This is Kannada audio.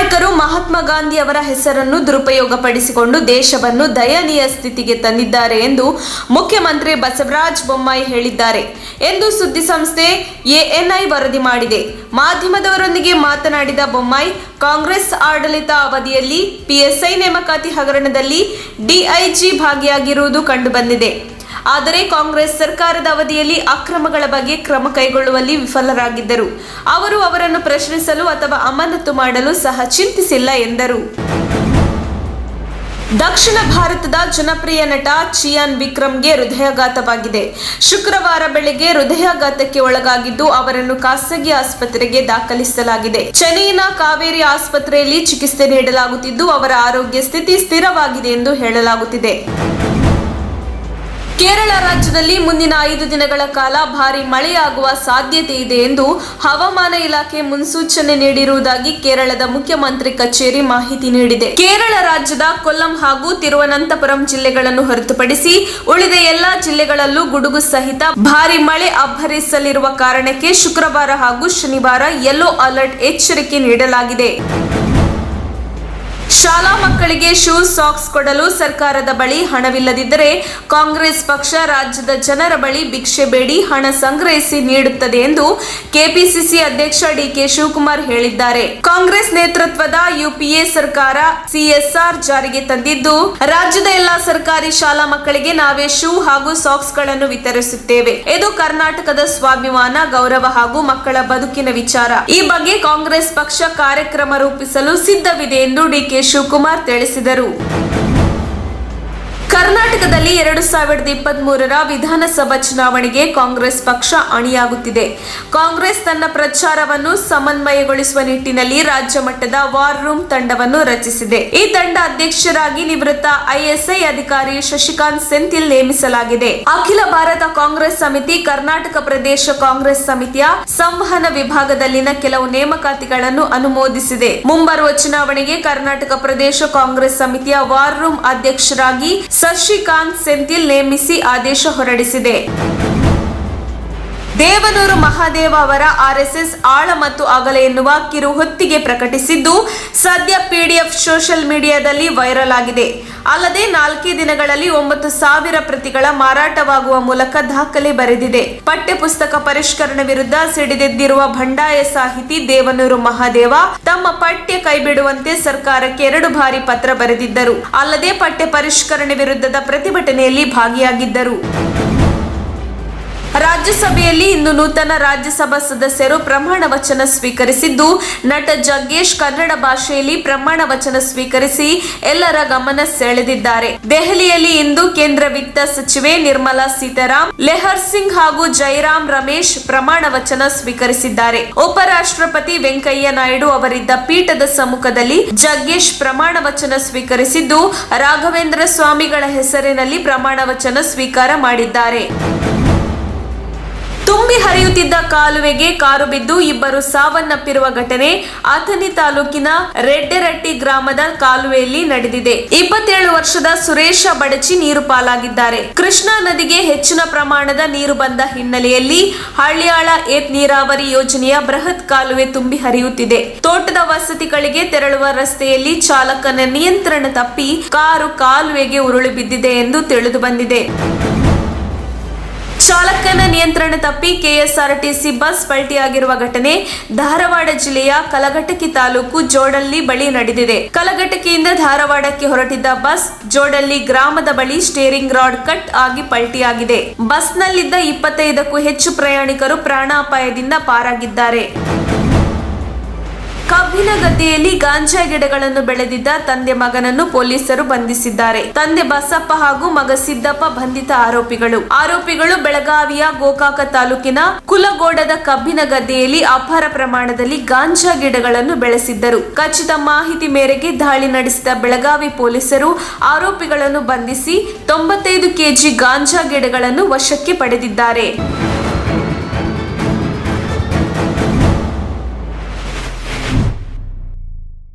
ನಾಯಕರು ಮಹಾತ್ಮ ಗಾಂಧಿ ಅವರ ಹೆಸರನ್ನು ದುರುಪಯೋಗಪಡಿಸಿಕೊಂಡು ದೇಶವನ್ನು ದಯನೀಯ ಸ್ಥಿತಿಗೆ ತಂದಿದ್ದಾರೆ ಎಂದು ಮುಖ್ಯಮಂತ್ರಿ ಬಸವರಾಜ ಬೊಮ್ಮಾಯಿ ಹೇಳಿದ್ದಾರೆ ಎಂದು ಸುದ್ದಿಸಂಸ್ಥೆ ಎಎನ್ಐ ವರದಿ ಮಾಡಿದೆ. ಮಾಧ್ಯಮದವರೊಂದಿಗೆ ಮಾತನಾಡಿದ ಬೊಮ್ಮಾಯಿ, ಕಾಂಗ್ರೆಸ್ ಆಡಳಿತ ಅವಧಿಯಲ್ಲಿ ಪಿಎಸ್ಐ ನೇಮಕಾತಿ ಹಗರಣದಲ್ಲಿ ಡಿಐಜಿ ಭಾಗಿಯಾಗಿರುವುದು ಕಂಡುಬಂದಿದೆ. ಆದರೆ ಕಾಂಗ್ರೆಸ್ ಸರ್ಕಾರದ ಅವಧಿಯಲ್ಲಿ ಅಕ್ರಮಗಳ ಬಗ್ಗೆ ಕ್ರಮ ಕೈಗೊಳ್ಳುವಲ್ಲಿ ವಿಫಲರಾಗಿದ್ದರು. ಅವರು ಅವರನ್ನು ಪ್ರಶ್ನಿಸಲು ಅಥವಾ ಅಮಾನತು ಮಾಡಲು ಸಹ ಚಿಂತಿಸಿಲ್ಲ ಎಂದರು. ದಕ್ಷಿಣ ಭಾರತದ ಜನಪ್ರಿಯ ನಟ ಚಿಯಾನ್ ವಿಕ್ರಮ್ಗೆ ಹೃದಯಾಘಾತವಾಗಿದೆ. ಶುಕ್ರವಾರ ಬೆಳಗ್ಗೆ ಹೃದಯಾಘಾತಕ್ಕೆ ಒಳಗಾಗಿದ್ದು ಅವರನ್ನು ಖಾಸಗಿ ಆಸ್ಪತ್ರೆಗೆ ದಾಖಲಿಸಲಾಗಿದೆ. ಚೆನ್ನೈನ ಕಾವೇರಿ ಆಸ್ಪತ್ರೆಯಲ್ಲಿ ಚಿಕಿತ್ಸೆ ನೀಡಲಾಗುತ್ತಿದ್ದು ಅವರ ಆರೋಗ್ಯ ಸ್ಥಿತಿ ಸ್ಥಿರವಾಗಿದೆ ಎಂದು ಹೇಳಲಾಗುತ್ತಿದೆ. ಕೇರಳ ರಾಜ್ಯದಲ್ಲಿ ಮುಂದಿನ 5 ದಿನಗಳ ಕಾಲ ಭಾರೀ ಮಳೆಯಾಗುವ ಸಾಧ್ಯತೆ ಇದೆ ಎಂದು ಹವಾಮಾನ ಇಲಾಖೆ ಮುನ್ಸೂಚನೆ ನೀಡಿರುವುದಾಗಿ ಕೇರಳದ ಮುಖ್ಯಮಂತ್ರಿ ಕಚೇರಿ ಮಾಹಿತಿ ನೀಡಿದೆ. ಕೇರಳ ರಾಜ್ಯದ ಕೊಲ್ಲಂ ಹಾಗೂ ತಿರುವನಂತಪುರಂ ಜಿಲ್ಲೆಗಳನ್ನು ಹೊರತುಪಡಿಸಿ ಉಳಿದ ಎಲ್ಲಾ ಜಿಲ್ಲೆಗಳಲ್ಲೂ ಗುಡುಗು ಸಹಿತ ಭಾರೀ ಮಳೆ ಅಬ್ಬರಿಸಲಿರುವ ಕಾರಣಕ್ಕೆ ಶುಕ್ರವಾರ ಹಾಗೂ ಶನಿವಾರ ಯೆಲ್ಲೋ ಅಲರ್ಟ್ ಎಚ್ಚರಿಕೆ ನೀಡಲಾಗಿದೆ. ಶಾಲಾ ಮಕ್ಕಳಿಗೆ ಶೂಸ್, ಸಾಕ್ಸ್ ಕೊಡಲು ಸರ್ಕಾರದ ಬಳಿ ಹಣವಿಲ್ಲದಿದ್ದರೆ ಕಾಂಗ್ರೆಸ್ ಪಕ್ಷ ರಾಜ್ಯದ ಜನರ ಬಳಿ ಭಿಕ್ಷೆ ಬೇಡಿ ಹಣ ಸಂಗ್ರಹಿಸಿ ನೀಡುತ್ತದೆ ಎಂದು ಕೆಪಿಸಿಸಿ ಅಧ್ಯಕ್ಷ ಡಿಕೆ ಶಿವಕುಮಾರ್ ಹೇಳಿದ್ದಾರೆ. ಕಾಂಗ್ರೆಸ್ ನೇತೃತ್ವದ ಯುಪಿಎ ಸರ್ಕಾರ ಸಿಎಸ್ಆರ್ ಜಾರಿಗೆ ತಂದಿದ್ದು ರಾಜ್ಯದ ಎಲ್ಲಾ ಸರ್ಕಾರಿ ಶಾಲಾ ಮಕ್ಕಳಿಗೆ ನಾವೇ ಶೂ ಹಾಗೂ ಸಾಕ್ಸ್ ಗಳನ್ನು ವಿತರಿಸುತ್ತೇವೆ. ಇದು ಕರ್ನಾಟಕದ ಸ್ವಾಭಿಮಾನ, ಗೌರವ ಹಾಗೂ ಮಕ್ಕಳ ಬದುಕಿನ ವಿಚಾರ. ಈ ಬಗ್ಗೆ ಕಾಂಗ್ರೆಸ್ ಪಕ್ಷ ಕಾರ್ಯಕ್ರಮ ರೂಪಿಸಲು ಸಿದ್ಧವಿದೆ ಎಂದು ಡಿಕೆ ಶಿವಕುಮಾರ್ ತಿಳಿಸಿದರು. ಕರ್ನಾಟಕದಲ್ಲಿ 2023ರ ವಿಧಾನಸಭಾ ಚುನಾವಣೆಗೆ ಕಾಂಗ್ರೆಸ್ ಪಕ್ಷ ಅಣಿಯಾಗುತ್ತಿದೆ. ಕಾಂಗ್ರೆಸ್ ತನ್ನ ಪ್ರಚಾರವನ್ನು ಸಮನ್ವಯಗೊಳಿಸುವ ನಿಟ್ಟಿನಲ್ಲಿ ರಾಜ್ಯ ಮಟ್ಟದ ವಾರ್ ರೂಮ್ ತಂಡವನ್ನು ರಚಿಸಿದೆ. ಈ ತಂಡ ಅಧ್ಯಕ್ಷರಾಗಿ ನಿವೃತ್ತ ಐಎಸ್ಐ ಅಧಿಕಾರಿ ಶಶಿಕಾಂತ್ ಸೆಂಥಿಲ್ ನೇಮಿಸಲಾಗಿದೆ. ಅಖಿಲ ಭಾರತ ಕಾಂಗ್ರೆಸ್ ಸಮಿತಿ ಕರ್ನಾಟಕ ಪ್ರದೇಶ ಕಾಂಗ್ರೆಸ್ ಸಮಿತಿಯ ಸಂವಹನ ವಿಭಾಗದಲ್ಲಿನ ಕೆಲವು ನೇಮಕಾತಿಗಳನ್ನು ಅನುಮೋದಿಸಿದೆ. ಮುಂಬರುವ ಚುನಾವಣೆಗೆ ಕರ್ನಾಟಕ ಪ್ರದೇಶ ಕಾಂಗ್ರೆಸ್ ಸಮಿತಿಯ ವಾರ್ ರೂಮ್ ಅಧ್ಯಕ್ಷರಾಗಿ ಶಶಿಕಾಂತ್ ಸೆಂಥಿಲ್ ನೇಮಿಸಿ ಆದೇಶ ಹೊರಡಿಸಿದೆ. ದೇವನೂರು ಮಹಾದೇವ ಅವರ ಆರ್ಎಸ್ಎಸ್ ಆಳ ಮತ್ತು ಅಗಲ ಎನ್ನುವ ಕಿರು ಹೊತ್ತಿಗೆ ಪ್ರಕಟಿಸಿದ್ದು ಸದ್ಯ ಪಿಡಿಎಫ್ ಸೋಷಿಯಲ್ ಮೀಡಿಯಾದಲ್ಲಿ ವೈರಲ್ ಆಗಿದೆ. ಅಲ್ಲದೆ 4 ದಿನಗಳಲ್ಲಿ 9,000 ಪ್ರತಿಗಳ ಮಾರಾಟವಾಗುವ ಮೂಲಕ ದಾಖಲೆ ಬರೆದಿದೆ. ಪಠ್ಯಪುಸ್ತಕ ಪರಿಷ್ಕರಣೆ ವಿರುದ್ಧ ಸಿಡಿದೆದ್ದಿರುವ ಬಂಡಾಯ ಸಾಹಿತಿ ದೇವನೂರು ಮಹಾದೇವ ತಮ್ಮ ಪಠ್ಯ ಕೈಬಿಡುವಂತೆ ಸರ್ಕಾರಕ್ಕೆ 2 ಬಾರಿ ಪತ್ರ ಬರೆದಿದ್ದರು. ಅಲ್ಲದೆ ಪಠ್ಯ ಪರಿಷ್ಕರಣೆ ವಿರುದ್ಧದ ಪ್ರತಿಭಟನೆಯಲ್ಲಿ ಭಾಗಿಯಾಗಿದ್ದರು. ರಾಜ್ಯಸಭೆಯಲ್ಲಿ ಇಂದು ನೂತನ ರಾಜ್ಯಸಭಾ ಸದಸ್ಯರು ಪ್ರಮಾಣ ವಚನ ಸ್ವೀಕರಿಸಿದ್ದು, ನಟ ಜಗ್ಗೇಶ್ ಕನ್ನಡ ಭಾಷೆಯಲ್ಲಿ ಪ್ರಮಾಣ ವಚನ ಸ್ವೀಕರಿಸಿ ಎಲ್ಲರ ಗಮನ ಸೆಳೆದಿದ್ದಾರೆ. ದೆಹಲಿಯಲ್ಲಿ ಇಂದು ಕೇಂದ್ರ ವಿತ್ತ ಸಚಿವೆ ನಿರ್ಮಲಾ ಸೀತಾರಾಮ್, ಲೆಹರ್ ಸಿಂಗ್ ಹಾಗೂ ಜೈರಾಮ್ ರಮೇಶ್ ಪ್ರಮಾಣ ವಚನ ಸ್ವೀಕರಿಸಿದ್ದಾರೆ. ಉಪರಾಷ್ಟ್ರಪತಿ ವೆಂಕಯ್ಯ ನಾಯ್ಡು ಅವರಿದ್ದ ಪೀಠದ ಸಮ್ಮುಖದಲ್ಲಿ ಜಗ್ಗೇಶ್ ಪ್ರಮಾಣ ವಚನ ಸ್ವೀಕರಿಸಿದ್ದು, ರಾಘವೇಂದ್ರ ಸ್ವಾಮಿಗಳ ಹೆಸರಿನಲ್ಲಿ ಪ್ರಮಾಣ ವಚನ ಸ್ವೀಕಾರ ಮಾಡಿದ್ದಾರೆ. ತುಂಬಿ ಹರಿಯುತ್ತಿದ್ದ ಕಾಲುವೆಗೆ ಕಾರು ಬಿದ್ದು ಇಬ್ಬರು ಸಾವನ್ನಪ್ಪಿರುವ ಘಟನೆ ಅಥಣಿ ತಾಲೂಕಿನ ರೆಡ್ಡೆರಟ್ಟಿ ಗ್ರಾಮದ ಕಾಲುವೆಯಲ್ಲಿ ನಡೆದಿದೆ. 27 ವರ್ಷದ ಸುರೇಶ ಬಡಚಿ ನೀರು ಪಾಲಾಗಿದ್ದಾರೆ. ಕೃಷ್ಣಾ ನದಿಗೆ ಹೆಚ್ಚಿನ ಪ್ರಮಾಣದ ನೀರು ಬಂದ ಹಿನ್ನೆಲೆಯಲ್ಲಿ ಹಳ್ಳಿಯಾಳ ಏತ್ ನೀರಾವರಿ ಯೋಜನೆಯ ಬೃಹತ್ ಕಾಲುವೆ ತುಂಬಿ ಹರಿಯುತ್ತಿದೆ. ತೋಟದ ವಸತಿಗಳಿಗೆ ತೆರಳುವ ರಸ್ತೆಯಲ್ಲಿ ಚಾಲಕನ ನಿಯಂತ್ರಣ ತಪ್ಪಿ ಕಾರು ಕಾಲುವೆಗೆ ಉರುಳಿ ಬಿದ್ದಿದೆ ಎಂದು ತಿಳಿದು ಬಂದಿದೆ. ಚಾಲಕನ ನಿಯಂತ್ರಣ ತಪ್ಪಿ ಕೆಎಸ್ಆರ್ಟಿಸಿ ಬಸ್ ಪಲ್ಟಿಯಾಗಿರುವ ಘಟನೆ ಧಾರವಾಡ ಜಿಲ್ಲೆಯ ಕಲಘಟಕಿ ತಾಲೂಕು ಜೋಡಳ್ಳಿ ಬಳಿ ನಡೆದಿದೆ. ಕಲಘಟಕಿಯಿಂದ ಧಾರವಾಡಕ್ಕೆ ಹೊರಟಿದ್ದ ಬಸ್ ಜೋಡಳ್ಳಿ ಗ್ರಾಮದ ಬಳಿ ಸ್ಟೇರಿಂಗ್ ರಾಡ್ ಕಟ್ ಆಗಿ ಪಲ್ಟಿಯಾಗಿದೆ. ಬಸ್ನಲ್ಲಿದ್ದ 25ಕ್ಕೂ ಹೆಚ್ಚು ಪ್ರಯಾಣಿಕರು ಪ್ರಾಣಾಪಾಯದಿಂದ ಪಾರಾಗಿದ್ದಾರೆ. ಕಬ್ಬಿನ ಗದ್ದೆಯಲ್ಲಿ ಗಾಂಜಾ ಗಿಡಗಳನ್ನು ಬೆಳೆದಿದ್ದ ತಂದೆ ಮಗನನ್ನು ಪೊಲೀಸರು ಬಂಧಿಸಿದ್ದಾರೆ. ತಂದೆ ಬಸಪ್ಪ ಹಾಗೂ ಮಗ ಸಿದ್ದಪ್ಪ ಬಂಧಿತ ಆರೋಪಿಗಳು ಬೆಳಗಾವಿಯ ಗೋಕಾಕ ತಾಲೂಕಿನ ಕುಲಗೋಡದ ಕಬ್ಬಿನ ಗದ್ದೆಯಲ್ಲಿ ಅಪಾರ ಪ್ರಮಾಣದಲ್ಲಿ ಗಾಂಜಾ ಗಿಡಗಳನ್ನು ಬೆಳೆಸಿದ್ದರು. ಖಚಿತ ಮಾಹಿತಿ ಮೇರೆಗೆ ದಾಳಿ ನಡೆಸಿದ ಬೆಳಗಾವಿ ಪೊಲೀಸರು ಆರೋಪಿಗಳನ್ನು ಬಂಧಿಸಿ 95 ಕೆಜಿ ಗಾಂಜಾ ಗಿಡಗಳನ್ನು ವಶಕ್ಕೆ ಪಡೆದಿದ್ದಾರೆ.